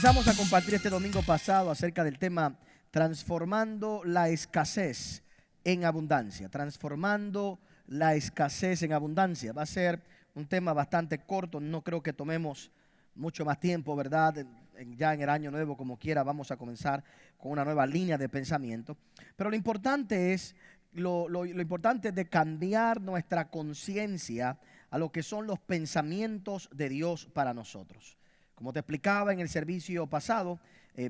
Comenzamos a compartir este domingo pasado acerca del tema transformando la escasez en abundancia. Transformando la escasez en abundancia. Va a ser un tema bastante corto, no creo que tomemos mucho más tiempo, ¿verdad? Ya en el año nuevo, como quiera, vamos a comenzar con una nueva línea de pensamiento. Pero lo importante es, lo importante es de cambiar nuestra conciencia a lo que son los pensamientos de Dios para nosotros. Como te explicaba en el servicio pasado,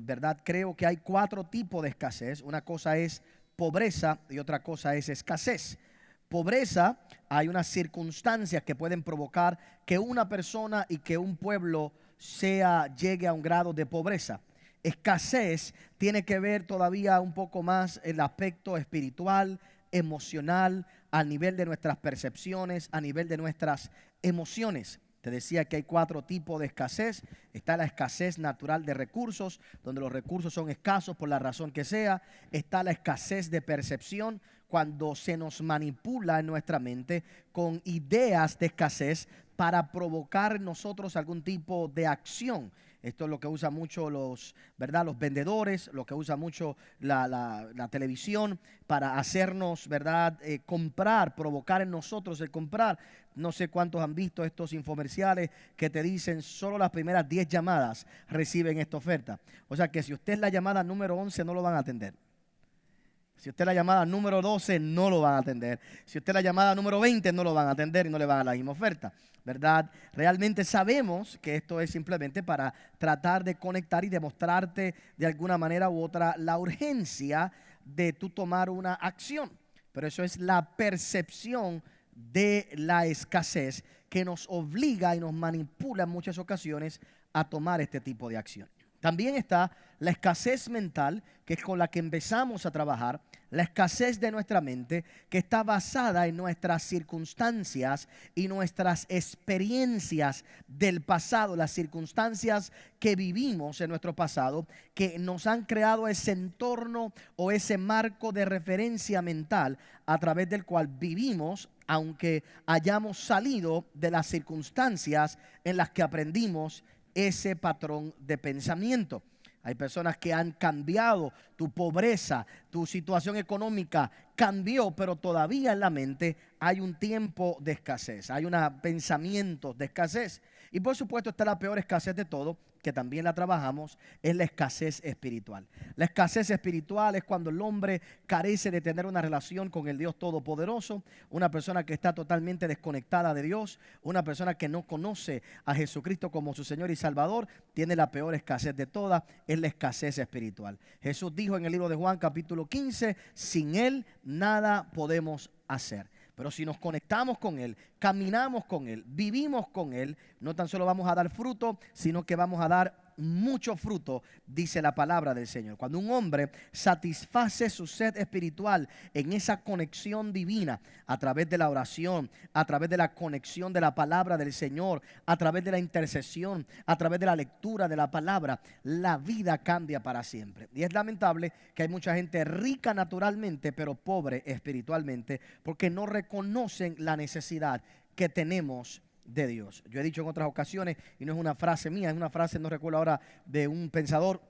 ¿verdad? Creo que hay 4 tipos de escasez. Una cosa es pobreza y otra cosa es escasez. Pobreza, hay unas circunstancias que pueden provocar que una persona y que un pueblo llegue a un grado de pobreza. Escasez tiene que ver todavía un poco más el aspecto espiritual, emocional, a nivel de nuestras percepciones, a nivel de nuestras emociones. Te decía que hay 4 tipos de escasez. Está la escasez natural de recursos, donde los recursos son escasos por la razón que sea. Está la escasez de percepción, cuando se nos manipula en nuestra mente con ideas de escasez para provocar en nosotros algún tipo de acción. Esto es lo que usan mucho los vendedores, lo que usa mucho la televisión para hacernos, comprar, provocar en nosotros el comprar. No sé cuántos han visto estos infomerciales que te dicen solo las primeras 10 llamadas reciben esta oferta. O sea que si usted es la llamada número 11 no lo van a atender. Si usted es la llamada número 12 no lo van a atender. Si usted es la llamada número 20 no lo van a atender y no le van a dar la misma oferta, ¿verdad? Realmente sabemos que esto es simplemente para tratar de conectar y demostrarte de alguna manera u otra la urgencia de tú tomar una acción. Pero eso es la percepción de la escasez que nos obliga y nos manipula en muchas ocasiones a tomar este tipo de acción. También está la escasez mental, que es con la que empezamos a trabajar, la escasez de nuestra mente, que está basada en nuestras circunstancias y nuestras experiencias del pasado, las circunstancias que vivimos en nuestro pasado, que nos han creado ese entorno o ese marco de referencia mental a través del cual vivimos, aunque hayamos salido de las circunstancias en las que aprendimos ese patrón de pensamiento. Hay personas que han cambiado, tu pobreza, tu situación económica cambió, pero todavía en la mente hay un tiempo de escasez, hay un pensamiento de escasez. Y por supuesto está la peor escasez de todo, que también la trabajamos, es la escasez espiritual. La escasez espiritual es cuando el hombre carece de tener una relación con el Dios Todopoderoso, una persona que está totalmente desconectada de Dios, una persona que no conoce a Jesucristo como su Señor y Salvador, tiene la peor escasez de todas, es la escasez espiritual. Jesús dijo en el libro de Juan capítulo 15, sin Él nada podemos hacer. Pero si nos conectamos con Él, caminamos con Él, vivimos con Él, no tan solo vamos a dar fruto, sino que vamos a dar mucho fruto, dice la palabra del Señor. Cuando un hombre satisface su sed espiritual en esa conexión divina, a través de la oración, a través de la conexión de la palabra del Señor, a través de la intercesión, a través de la lectura de la palabra, la vida cambia para siempre. Y es lamentable que hay mucha gente rica naturalmente, pero pobre espiritualmente, porque no reconocen la necesidad que tenemos de Dios. Yo he dicho en otras ocasiones, y no es una frase mía, es una frase, no recuerdo ahora, de un pensador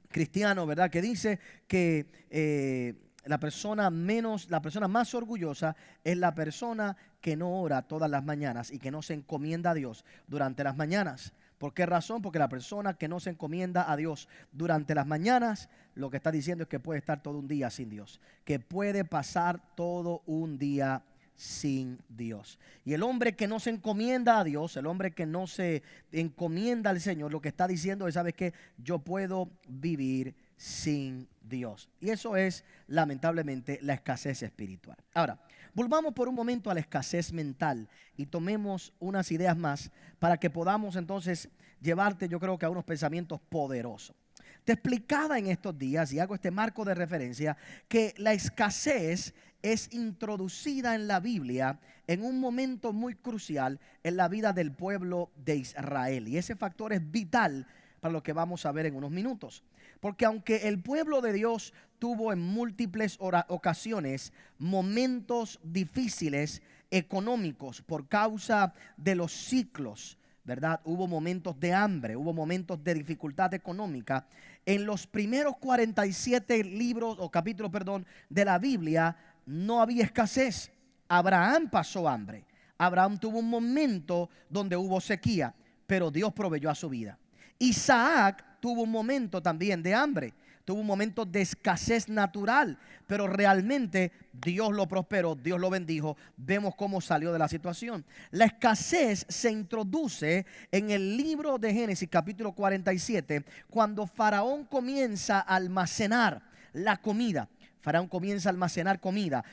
cristiano, ¿verdad? Que dice que la persona más orgullosa es la persona que no ora todas las mañanas y que no se encomienda a Dios durante las mañanas. ¿Por qué razón? Porque la persona que no se encomienda a Dios durante las mañanas, lo que está diciendo es que puede estar todo un día sin Dios, que puede pasar todo un día sin Dios. Y el hombre que no se encomienda a Dios, el hombre que no se encomienda al Señor, lo que está diciendo es, ¿sabes qué? Yo puedo vivir sin Dios. Y eso es lamentablemente la escasez espiritual. Ahora, volvamos por un momento a la escasez mental y tomemos unas ideas más para que podamos entonces llevarte, yo creo que a unos pensamientos poderosos. Te explicaba en estos días, y hago este marco de referencia, que la escasez es introducida en la Biblia en un momento muy crucial en la vida del pueblo de Israel. Y ese factor es vital para lo que vamos a ver en unos minutos. Porque aunque el pueblo de Dios tuvo en múltiples ocasiones momentos difíciles económicos por causa de los ciclos ¿verdad? Hubo momentos de hambre, hubo momentos de dificultad económica. En los primeros 47 libros o capítulos, perdón, de la Biblia no había escasez. Abraham pasó hambre. Abraham tuvo un momento donde hubo sequía, pero Dios proveyó a su vida. Isaac tuvo un momento también de hambre. Tuvo un momento de escasez natural, pero realmente Dios lo prosperó, Dios lo bendijo. Vemos cómo salió de la situación. La escasez se introduce en el libro de Génesis capítulo 47, cuando Faraón comienza a almacenar la comida. Faraón comienza a almacenar comida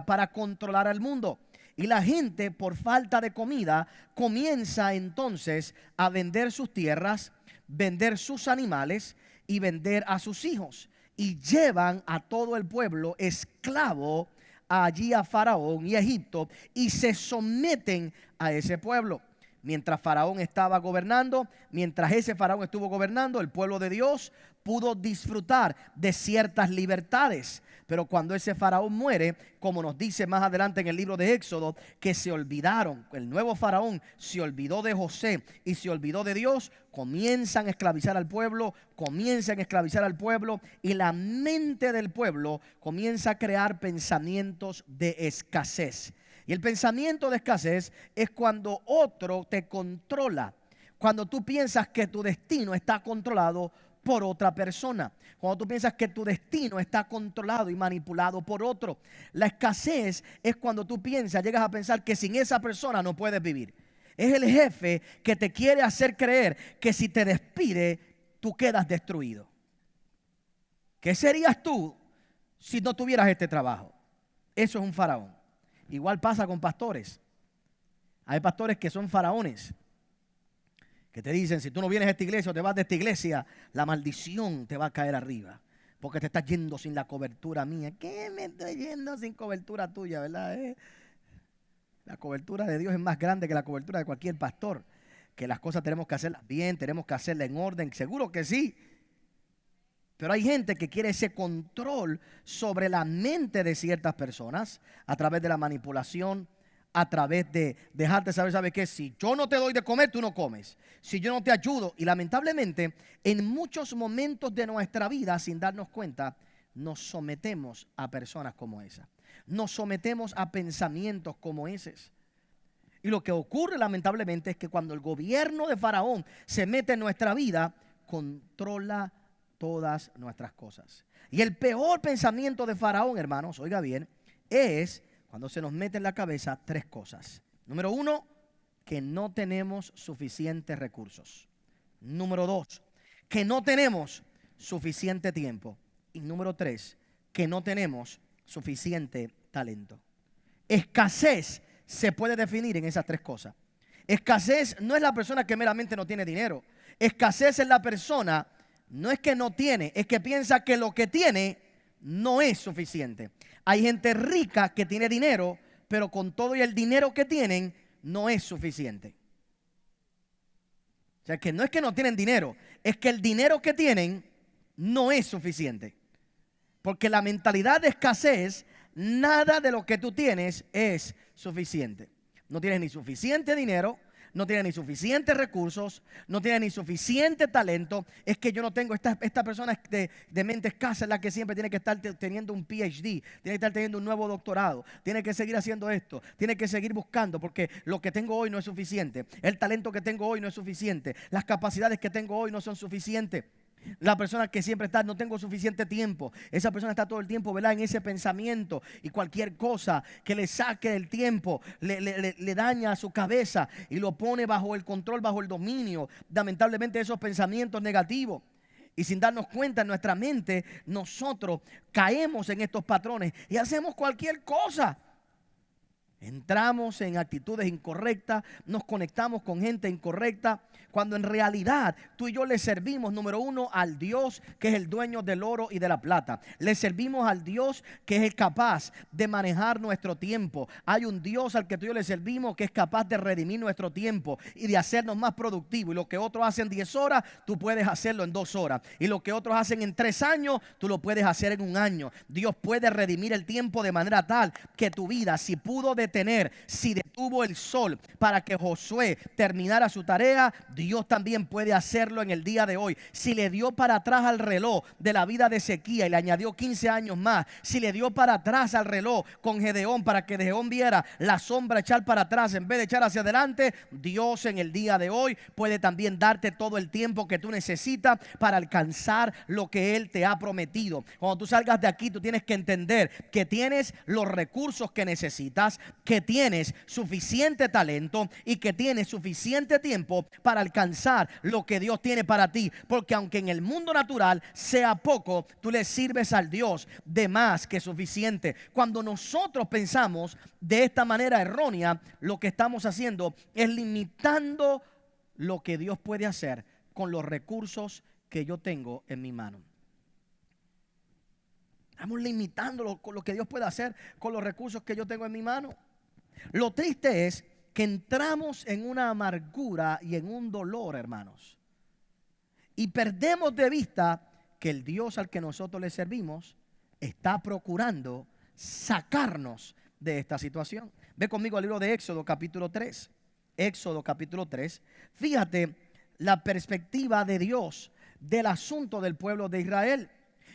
para controlar al mundo. Y la gente, por falta de comida, comienza entonces a vender sus tierras, vender sus animales y vender a sus hijos. Y llevan a todo el pueblo esclavo allí a Faraón y a Egipto, y se someten a ese pueblo. Mientras Faraón estaba gobernando, mientras ese Faraón estuvo gobernando, el pueblo de Dios pudo disfrutar de ciertas libertades. Pero cuando ese Faraón muere, como nos dice más adelante en el libro de Éxodo, que se olvidaron, el nuevo Faraón se olvidó de José y se olvidó de Dios, comienzan a esclavizar al pueblo, y la mente del pueblo comienza a crear pensamientos de escasez. Y el pensamiento de escasez es cuando otro te controla, cuando tú piensas que tu destino está controlado por otra persona, cuando tú piensas que tu destino está controlado y manipulado por otro. La escasez es cuando tú llegas a pensar que sin esa persona no puedes vivir. Es el jefe que te quiere hacer creer que si te despide, tú quedas destruido. ¿Qué serías tú si no tuvieras este trabajo? Eso es un faraón. Igual pasa con pastores. Hay pastores que son faraones, que te dicen, si tú no vienes a esta iglesia o te vas de esta iglesia, la maldición te va a caer arriba, porque te estás yendo sin la cobertura mía. ¿Qué me estoy yendo sin cobertura tuya, verdad? La cobertura de Dios es más grande que la cobertura de cualquier pastor. Que las cosas tenemos que hacerlas bien, tenemos que hacerlas en orden, seguro que sí. Pero hay gente que quiere ese control sobre la mente de ciertas personas a través de la manipulación, a través de dejarte saber, ¿sabes qué? Si yo no te doy de comer, tú no comes. Si yo no te ayudo. Y lamentablemente, en muchos momentos de nuestra vida, sin darnos cuenta, nos sometemos a personas como esa. Nos sometemos a pensamientos como esos. Y lo que ocurre lamentablemente es que cuando el gobierno de Faraón se mete en nuestra vida, controla todas nuestras cosas. Y el peor pensamiento de Faraón, hermanos, oiga bien, es cuando se nos mete en la cabeza tres cosas. Número uno, que no tenemos suficientes recursos. Número dos, que no tenemos suficiente tiempo. Y número tres, que no tenemos suficiente talento. Escasez se puede definir en esas tres cosas. Escasez no es la persona que meramente no tiene dinero. Escasez es la persona, no es que no tiene, es que piensa que lo que tiene no es suficiente. Hay gente rica que tiene dinero, pero con todo y el dinero que tienen, no es suficiente. O sea, que no es que no tienen dinero, es que el dinero que tienen no es suficiente. Porque la mentalidad de escasez, nada de lo que tú tienes es suficiente. No tienes ni suficiente dinero, no tienes ni suficientes recursos, no tienes ni suficiente talento. Es que yo no tengo, esta persona de mente escasa es la que siempre tiene que estar teniendo un PhD, tiene que estar teniendo un nuevo doctorado, tiene que seguir haciendo esto, tiene que seguir buscando, porque lo que tengo hoy no es suficiente, el talento que tengo hoy no es suficiente, las capacidades que tengo hoy no son suficientes. La persona que siempre está, no tengo suficiente tiempo. Esa persona está todo el tiempo, ¿verdad?, en ese pensamiento, y cualquier cosa que le saque el tiempo le daña a su cabeza y lo pone bajo el control, bajo el dominio, lamentablemente, de esos pensamientos negativos. Y sin darnos cuenta, en nuestra mente nosotros caemos en estos patrones y hacemos cualquier cosa. Entramos en actitudes incorrectas, nos conectamos con gente incorrecta, cuando en realidad tú y yo le servimos, número uno, al Dios que es el dueño del oro y de la plata. Le servimos al Dios que es el capaz de manejar nuestro tiempo. Hay un Dios al que tú y yo le servimos que es capaz de redimir nuestro tiempo y de hacernos más productivos. Y lo que otros hacen en 10 horas, tú puedes hacerlo en 2 horas. Y lo que otros hacen en 3 años, tú lo puedes hacer en 1 año. Dios puede redimir el tiempo de manera tal que tu vida, si pudo de detener, si detuvo el sol para que Josué terminara su tarea, Dios también puede hacerlo en el día de hoy. Si le dio para atrás al reloj de la vida de Ezequiel y le añadió 15 años más, si le dio para atrás al reloj con Gedeón para que Gedeón viera la sombra echar para atrás en vez de echar hacia adelante, Dios en el día de hoy puede también darte todo el tiempo que tú necesitas para alcanzar lo que Él te ha prometido. Cuando tú salgas de aquí, tú tienes que entender que tienes los recursos que necesitas, que tienes suficiente talento y que tienes suficiente tiempo para alcanzar lo que Dios tiene para ti. Porque aunque en el mundo natural sea poco, tú le sirves al Dios de más que suficiente. Cuando nosotros pensamos de esta manera errónea, lo que estamos haciendo es limitando lo que Dios puede hacer con los recursos que yo tengo en mi mano. Estamos limitando con lo que Dios puede hacer con los recursos que yo tengo en mi mano. Lo triste es que entramos en una amargura y en un dolor, hermanos, y perdemos de vista que el Dios al que nosotros le servimos está procurando sacarnos de esta situación. Ve conmigo al libro de Éxodo capítulo 3. Éxodo capítulo 3. Fíjate la perspectiva de Dios del asunto del pueblo de Israel.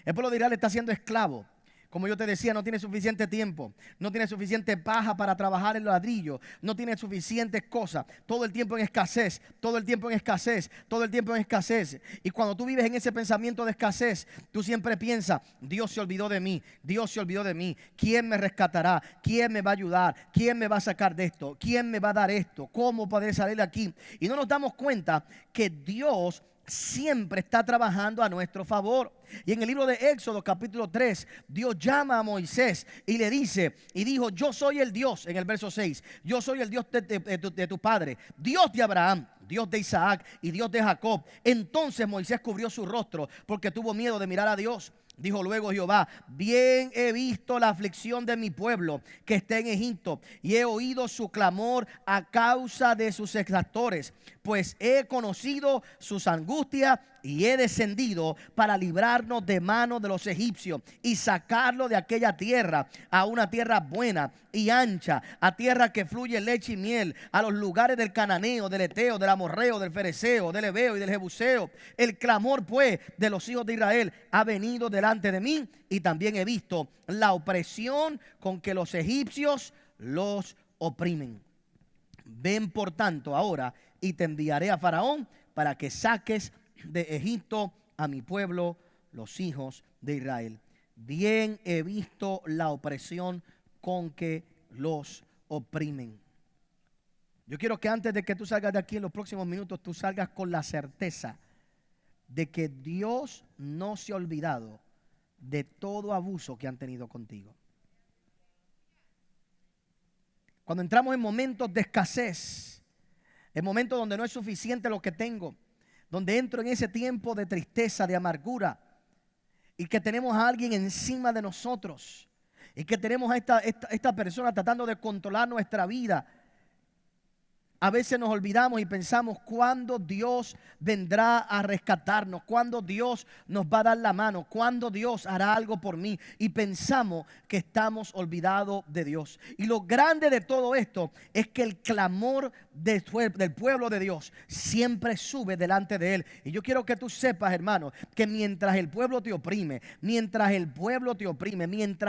El pueblo de Israel está siendo esclavo. Como yo te decía, no tiene suficiente tiempo, no tiene suficiente paja para trabajar el ladrillo, no tiene suficientes cosas, todo el tiempo en escasez, todo el tiempo en escasez, todo el tiempo en escasez. Y cuando tú vives en ese pensamiento de escasez, tú siempre piensas, Dios se olvidó de mí, Dios se olvidó de mí, ¿quién me rescatará? ¿Quién me va a ayudar? ¿Quién me va a sacar de esto? ¿Quién me va a dar esto? ¿Cómo poder salir de aquí? Y no nos damos cuenta que Dios siempre está trabajando a nuestro favor. Y en el libro de Éxodo capítulo 3, Dios llama a Moisés y le dice, y dijo, yo soy el Dios, en el verso 6, yo soy el Dios de tu padre, Dios de Abraham, Dios de Isaac y Dios de Jacob. Entonces Moisés cubrió su rostro porque tuvo miedo de mirar a Dios. Dijo luego Jehová, bien he visto la aflicción de mi pueblo que está en Egipto y he oído su clamor a causa de sus exactores, pues he conocido sus angustias y he descendido para librarnos de manos de los egipcios y sacarlo de aquella tierra a una tierra buena y ancha, a tierra que fluye leche y miel, a los lugares del cananeo, del eteo, del amorreo, del fereceo, del heveo y del jebuseo. El clamor pues de los hijos de Israel ha venido delante de mí y también he visto la opresión con que los egipcios los oprimen. Ven por tanto ahora y te enviaré a Faraón para que saques de Egipto a mi pueblo, los hijos de Israel. Bien he visto la opresión con que los oprimen. Yo quiero que antes de que tú salgas de aquí en los próximos minutos, tú salgas con la certeza de que Dios no se ha olvidado de todo abuso que han tenido contigo. Cuando entramos en momentos de escasez, en momentos donde no es suficiente lo que tengo, donde entro en ese tiempo de tristeza, de amargura, y que tenemos a alguien encima de nosotros, y que tenemos a esta persona tratando de controlar nuestra vida, a veces nos olvidamos y pensamos cuándo Dios vendrá a rescatarnos, cuándo Dios nos va a dar la mano, cuándo Dios hará algo por mí. Y pensamos que estamos olvidados de Dios. Y lo grande de todo esto es que el clamor del pueblo de Dios siempre sube delante de Él. Y yo quiero que tú sepas, hermano, que mientras el pueblo te oprime, mientras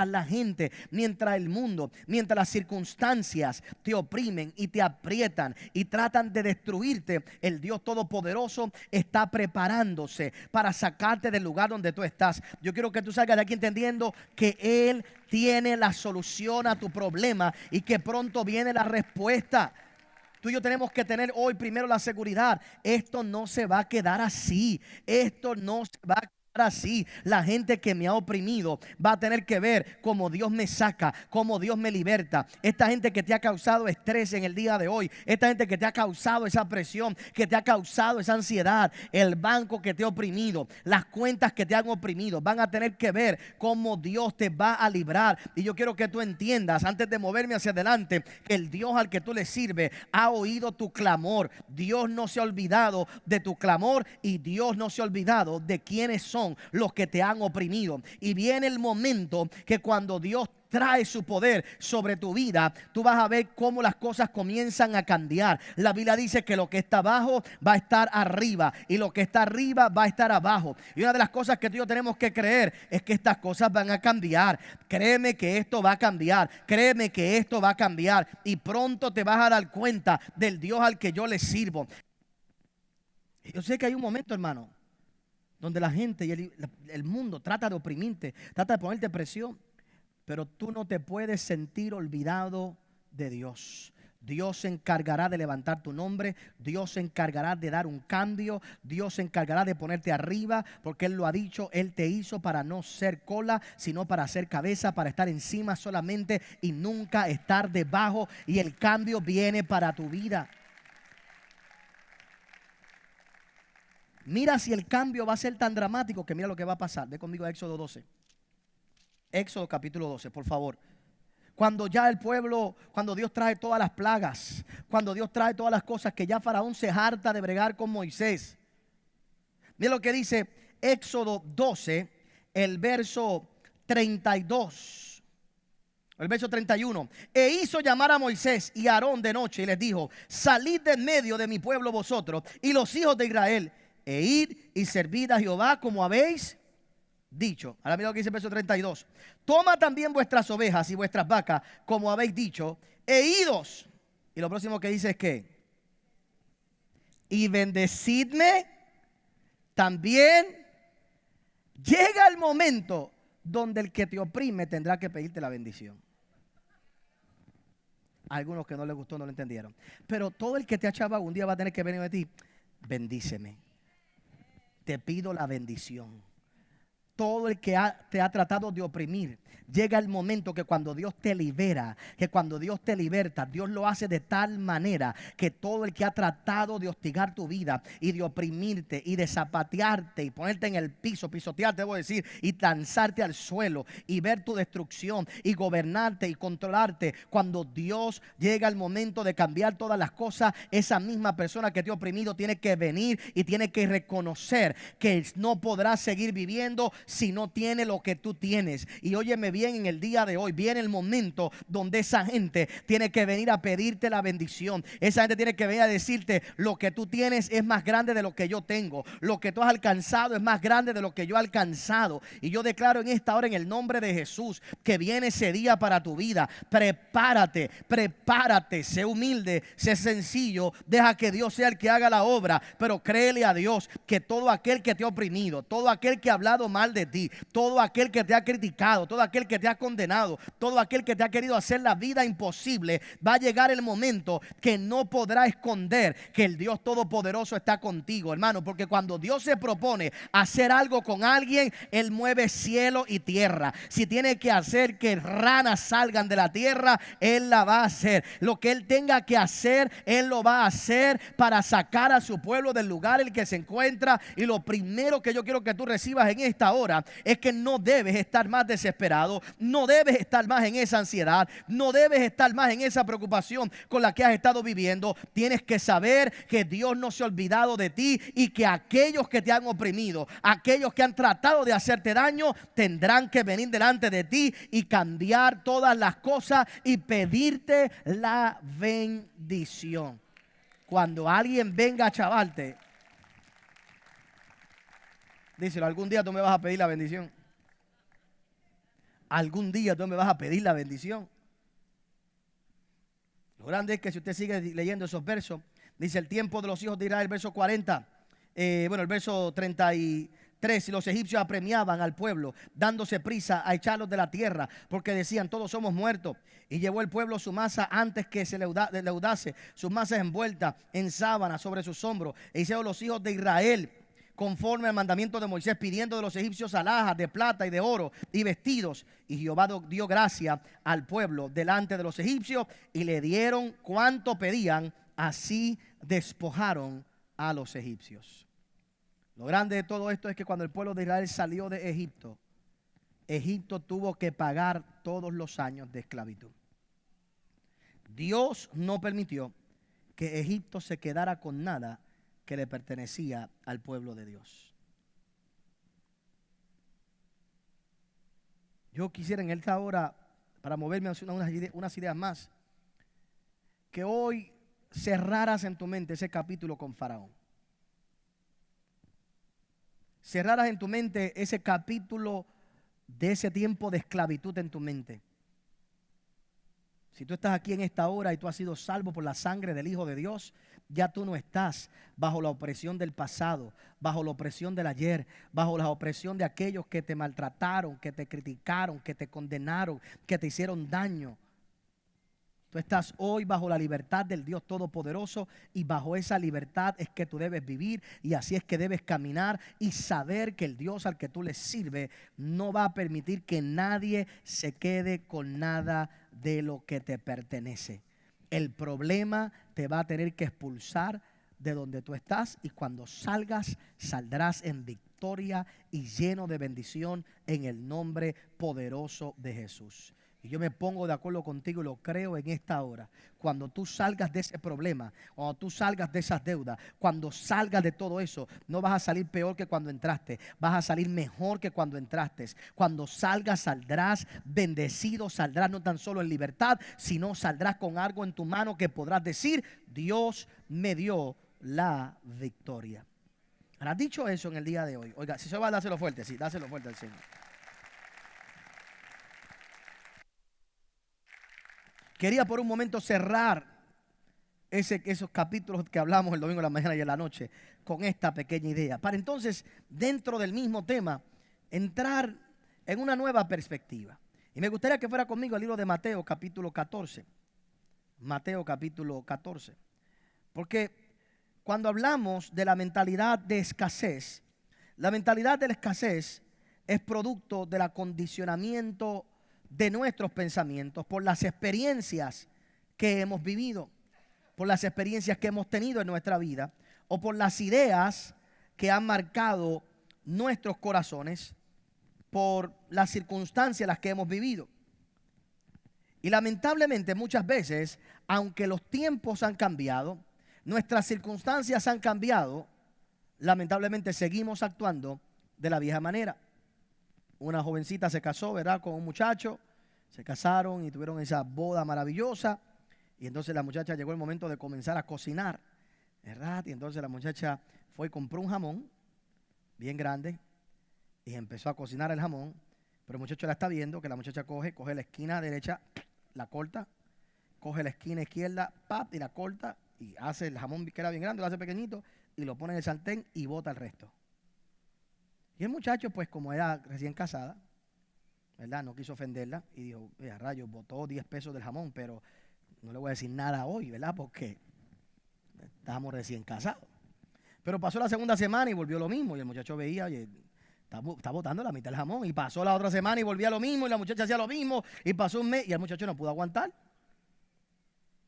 la gente, mientras el mundo, mientras las circunstancias te oprimen y te aprietan, y tratan de destruirte, el Dios Todopoderoso está preparándose para sacarte del lugar donde tú estás. Yo quiero que tú salgas de aquí entendiendo que Él tiene la solución a tu problema y que pronto viene la respuesta. Tú y yo tenemos que tener hoy primero la seguridad. Esto no se va a quedar así. Esto no se va a quedar así. La gente que me ha oprimido va a tener que ver cómo Dios me saca, cómo Dios me liberta. Esta gente que te ha causado estrés en el día de hoy, esta gente que te ha causado esa presión, que te ha causado esa ansiedad, el banco que te ha oprimido, las cuentas que te han oprimido, van a tener que ver cómo Dios te va a librar. Y yo quiero que tú entiendas, antes de moverme hacia adelante, que el Dios al que tú le sirves ha oído tu clamor. Dios no se ha olvidado de tu clamor y Dios no se ha olvidado de quiénes son bendición los que te han oprimido. Y viene el momento que cuando Dios trae su poder sobre tu vida, tú vas a ver cómo las cosas comienzan a cambiar. La Biblia dice que lo que está abajo va a estar arriba y lo que está arriba va a estar abajo. Y una de las cosas que tú y yo tenemos que creer es que estas cosas van a cambiar. Créeme que esto va a cambiar. Créeme que esto va a cambiar. Y pronto te vas a dar cuenta del Dios al que yo le sirvo. Yo sé que hay un momento, hermano, donde la gente y el mundo trata de oprimirte, trata de ponerte presión. Pero tú no te puedes sentir olvidado de Dios. Dios se encargará de levantar tu nombre. Dios se encargará de dar un cambio. Dios se encargará de ponerte arriba, porque Él lo ha dicho. Él te hizo para no ser cola, sino para ser cabeza, para estar encima solamente y nunca estar debajo. Y el cambio viene para tu vida. Mira si el cambio va a ser tan dramático que mira lo que va a pasar. Ve conmigo a Éxodo 12. Éxodo capítulo 12, por favor. Cuando ya el pueblo, cuando Dios trae todas las plagas, cuando Dios trae todas las cosas que ya Faraón se harta de bregar con Moisés. Mira lo que dice Éxodo 12, el verso 32. El verso 31. E hizo llamar a Moisés y a Aarón de noche y les dijo: salid de en medio de mi pueblo vosotros y los hijos de Israel, e id y servid a Jehová como habéis dicho. Ahora mira lo que dice el verso 32. Toma también vuestras ovejas y vuestras vacas, como habéis dicho, e idos. Y lo próximo que dice es que: y bendecidme también. Llega el momento donde el que te oprime tendrá que pedirte la bendición. Algunos que no les gustó no lo entendieron. Pero todo el que te ha echado un día va a tener que venir a ti: bendíceme, te pido la bendición. Todo el que te ha tratado de oprimir, llega el momento que cuando Dios te libera, que cuando Dios te liberta, Dios lo hace de tal manera que todo el que ha tratado de hostigar tu vida y de oprimirte y de zapatearte y ponerte en el piso, pisotearte, debo decir, y lanzarte al suelo y ver tu destrucción y gobernarte y controlarte, cuando Dios llega el momento de cambiar todas las cosas, esa misma persona que te ha oprimido tiene que venir y tiene que reconocer que no podrá seguir viviendo si no tiene lo que tú tienes. Y óyeme bien, en el día de hoy viene el momento donde esa gente tiene que venir a pedirte la bendición. Esa gente tiene que venir a decirte: lo que tú tienes es más grande de lo que yo tengo. Lo que tú has alcanzado es más grande de lo que yo he alcanzado. Y yo declaro en esta hora, en el nombre de Jesús, que viene ese día para tu vida. Prepárate, prepárate, sé humilde, sé sencillo, deja que Dios sea el que haga la obra, pero créele a Dios que todo aquel que te ha oprimido, todo aquel que ha hablado mal de ti, todo aquel que te ha criticado, todo aquel que te ha condenado, todo aquel que te ha querido hacer la vida imposible, va a llegar el momento que no podrá esconder que el Dios Todopoderoso está contigo, hermano, porque cuando Dios se propone hacer algo con alguien, Él mueve cielo y tierra. Si tiene que hacer que ranas salgan de la tierra, Él la va a hacer. Lo que Él tenga que hacer, Él lo va a hacer para sacar a su pueblo del lugar en el que se encuentra. Y lo primero que yo quiero que tú recibas en esta hora es que no debes estar más desesperado, no debes estar más en esa ansiedad, no debes estar más en esa preocupación con la que has estado viviendo. Tienes que saber que Dios no se ha olvidado de ti y que aquellos que te han oprimido, aquellos que han tratado de hacerte daño, tendrán que venir delante de ti y cambiar todas las cosas y pedirte la bendición. Cuando alguien venga a chavarte, díselo: algún día tú me vas a pedir la bendición. Algún día tú me vas a pedir la bendición. Lo grande es que si usted sigue leyendo esos versos, dice: el tiempo de los hijos de Israel, el verso 40, el verso 33, y los egipcios apremiaban al pueblo, dándose prisa a echarlos de la tierra, porque decían: todos somos muertos. Y llevó el pueblo su masa antes que se leudase, sus masas envueltas en sábana sobre sus hombros. E hicieron los hijos de Israel conforme al mandamiento de Moisés, pidiendo de los egipcios alhajas de plata y de oro y vestidos. Y Jehová dio gracia al pueblo delante de los egipcios y le dieron cuanto pedían, así despojaron a los egipcios. Lo grande de todo esto es que cuando el pueblo de Israel salió de Egipto, Egipto tuvo que pagar todos los años de esclavitud. Dios no permitió que Egipto se quedara con nada que le pertenecía al pueblo de Dios. yo quisiera en esta hora, para moverme a unas ideas más, que hoy cerraras en tu mente ese capítulo con Faraón. Cerraras en tu mente ese capítulo de ese tiempo de esclavitud en tu mente. Si tú estás aquí en esta hora y tú has sido salvo por la sangre del Hijo de Dios, ya tú no estás bajo la opresión del pasado, bajo la opresión del ayer, bajo la opresión de aquellos que te maltrataron, que te criticaron, que te condenaron, que te hicieron daño. Tú estás hoy bajo la libertad del Dios Todopoderoso, y bajo esa libertad es que tú debes vivir, y así es que debes caminar y saber que el Dios al que tú le sirves no va a permitir que nadie se quede con nada de lo que te pertenece. El problema te va a tener que expulsar de donde tú estás, y cuando salgas, saldrás en victoria y lleno de bendición en el nombre poderoso de Jesús. Y yo me pongo de acuerdo contigo y lo creo en esta hora. Cuando tú salgas de ese problema, cuando tú salgas de esas deudas, cuando salgas de todo eso, no vas a salir peor que cuando entraste. Vas a salir mejor que cuando entraste. Cuando salgas, saldrás bendecido, saldrás no tan solo en libertad, sino saldrás con algo en tu mano que podrás decir: Dios me dio la victoria. Ahora, dicho eso en el día de hoy, oiga, si se va, dáselo fuerte, sí, dáselo fuerte al Señor. Quería por un momento cerrar esos capítulos que hablamos el domingo en la mañana y en la noche con esta pequeña idea, para entonces, dentro del mismo tema, entrar en una nueva perspectiva. Y me gustaría que fuera conmigo al libro de Mateo capítulo 14. Mateo capítulo 14. Porque cuando hablamos de la mentalidad de escasez, la mentalidad de la escasez es producto del acondicionamiento de nuestros pensamientos por las experiencias que hemos vivido, por las experiencias que hemos tenido en nuestra vida, o por las ideas que han marcado nuestros corazones, por las circunstancias en las que hemos vivido. Y lamentablemente muchas veces, aunque los tiempos han cambiado, nuestras circunstancias han cambiado, lamentablemente seguimos actuando de la vieja manera. Una jovencita se casó, ¿verdad?, con un muchacho, se casaron y tuvieron esa boda maravillosa, y entonces la muchacha llegó el momento de comenzar a cocinar, ¿verdad? Y entonces la muchacha fue y compró un jamón bien grande y empezó a cocinar el jamón, pero el muchacho la está viendo, que la muchacha coge la esquina derecha, la corta, coge la esquina izquierda, ¡pap!, y la corta, y hace el jamón que era bien grande, lo hace pequeñito, y lo pone en el sartén y bota el resto. Y el muchacho, pues como era recién casada, ¿verdad?, no quiso ofenderla y dijo: mira, rayos, botó 10 pesos del jamón, pero no le voy a decir nada hoy, ¿verdad?, porque estábamos recién casados. Pero pasó la segunda semana y volvió lo mismo, y el muchacho veía: oye, está botando la mitad del jamón. Y pasó la otra semana y volvía lo mismo, y la muchacha hacía lo mismo, y pasó un mes y el muchacho no pudo aguantar.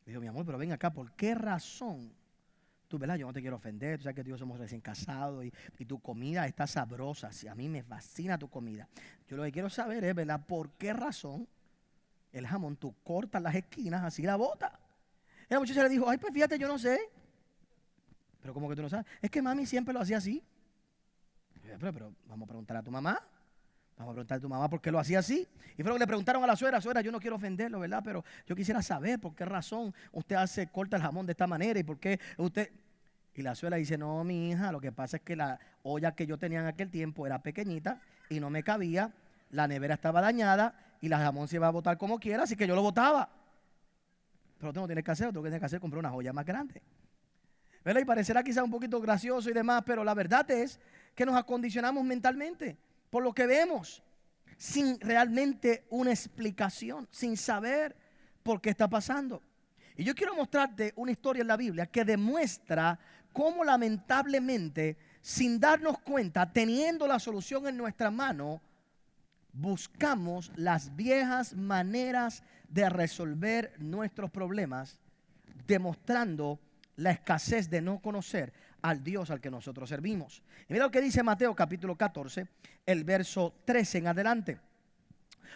Dijo: mi amor, pero ven acá, ¿por qué razón? Tú, ¿verdad?, yo no te quiero ofender, tú sabes que tú y yo somos recién casados, y tu comida está sabrosa, a mí me fascina tu comida. Yo lo que quiero saber es, ¿verdad?, ¿por qué razón el jamón tú cortas las esquinas así la botas? Y la muchacha le dijo: ay, pues fíjate, yo no sé. Pero ¿cómo que tú no sabes? Es que mami siempre lo hacía así. Pero vamos a preguntarle a tu mamá. Vamos a preguntarle a tu mamá por qué lo hacía así. Y fue lo que le preguntaron a la suegra: suegra, yo no quiero ofenderlo, ¿verdad?, pero yo quisiera saber por qué razón usted corta el jamón de esta manera, y por qué usted... Y la suegra dice: no, mi hija, lo que pasa es que la olla que yo tenía en aquel tiempo era pequeñita y no me cabía, la nevera estaba dañada y la jamón se iba a botar como quiera, así que yo lo botaba. Pero tú no tienes que hacer, tú tienes que hacer comprar una olla más grande, ¿verdad? Y parecerá quizás un poquito gracioso y demás, pero la verdad es que nos acondicionamos mentalmente por lo que vemos, sin realmente una explicación, sin saber por qué está pasando. Y yo quiero mostrarte una historia en la Biblia que demuestra cómo lamentablemente, sin darnos cuenta, teniendo la solución en nuestra mano, buscamos las viejas maneras de resolver nuestros problemas, demostrando la escasez de no conocer al Dios al que nosotros servimos. Y mira lo que dice Mateo capítulo 14, el verso 13 en adelante.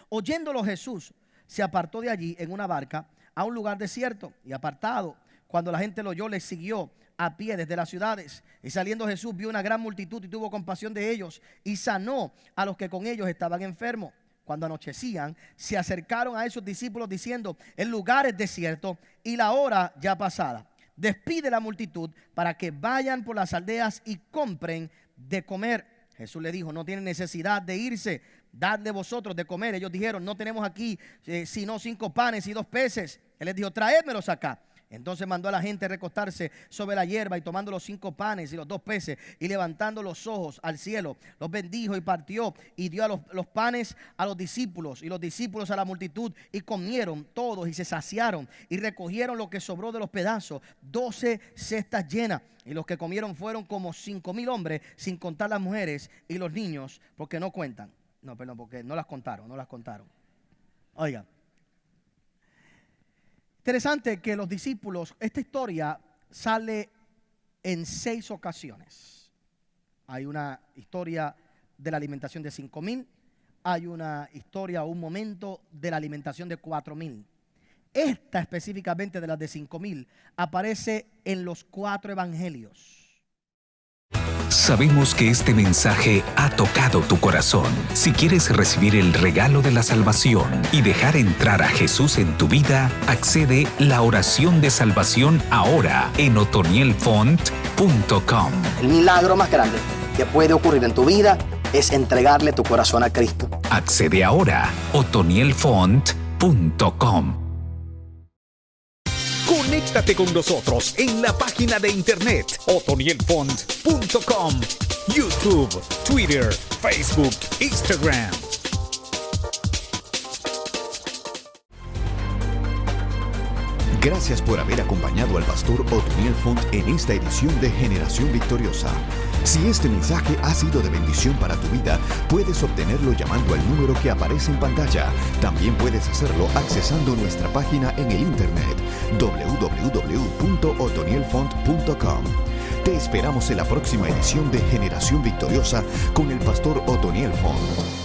Oyéndolo, Jesús se apartó de allí en una barca a un lugar desierto y apartado. Cuando la gente lo oyó, le siguió a pie desde las ciudades. Y saliendo Jesús vio una gran multitud y tuvo compasión de ellos y sanó a los que con ellos estaban enfermos, cuando anochecían, se acercaron a esos discípulos diciendo: el lugar es desierto y la hora ya pasada. Despide la multitud para que vayan por las aldeas y compren de comer. Jesús le dijo: no tienen necesidad de irse, dadle vosotros de comer. Ellos dijeron: no tenemos aquí sino 5 panes y 2 peces. Él les dijo: traédmelos acá. Entonces mandó a la gente recostarse sobre la hierba, y tomando los 5 panes y los 2 peces y levantando los ojos al cielo, los bendijo y partió y dio los panes a los discípulos y los discípulos a la multitud, y comieron todos y se saciaron y recogieron lo que sobró de los pedazos, 12 cestas llenas. Y los que comieron fueron como 5,000 hombres, sin contar las mujeres y los niños, porque no cuentan. No, perdón, porque no las contaron. Oiga. Interesante que los discípulos, esta historia sale en 6 ocasiones. Hay una historia de la alimentación de 5,000, hay una historia o un momento de la alimentación de 4,000. Esta específicamente de las de 5,000 aparece en los 4 evangelios. Sabemos que este mensaje ha tocado tu corazón. Si quieres recibir el regalo de la salvación y dejar entrar a Jesús en tu vida, accede la oración de salvación ahora en otonielfont.com. El milagro más grande que puede ocurrir en tu vida es entregarle tu corazón a Cristo. Accede ahora, otonielfont.com. Conéctate con nosotros en la página de internet otonielfont.com, YouTube, Twitter, Facebook, Instagram. Gracias por haber acompañado al pastor Otoniel Font en esta edición de Generación Victoriosa. Si este mensaje ha sido de bendición para tu vida, puedes obtenerlo llamando al número que aparece en pantalla. También puedes hacerlo accesando nuestra página en el internet www.otonielfont.com. Te esperamos en la próxima edición de Generación Victoriosa con el pastor Otoniel Font.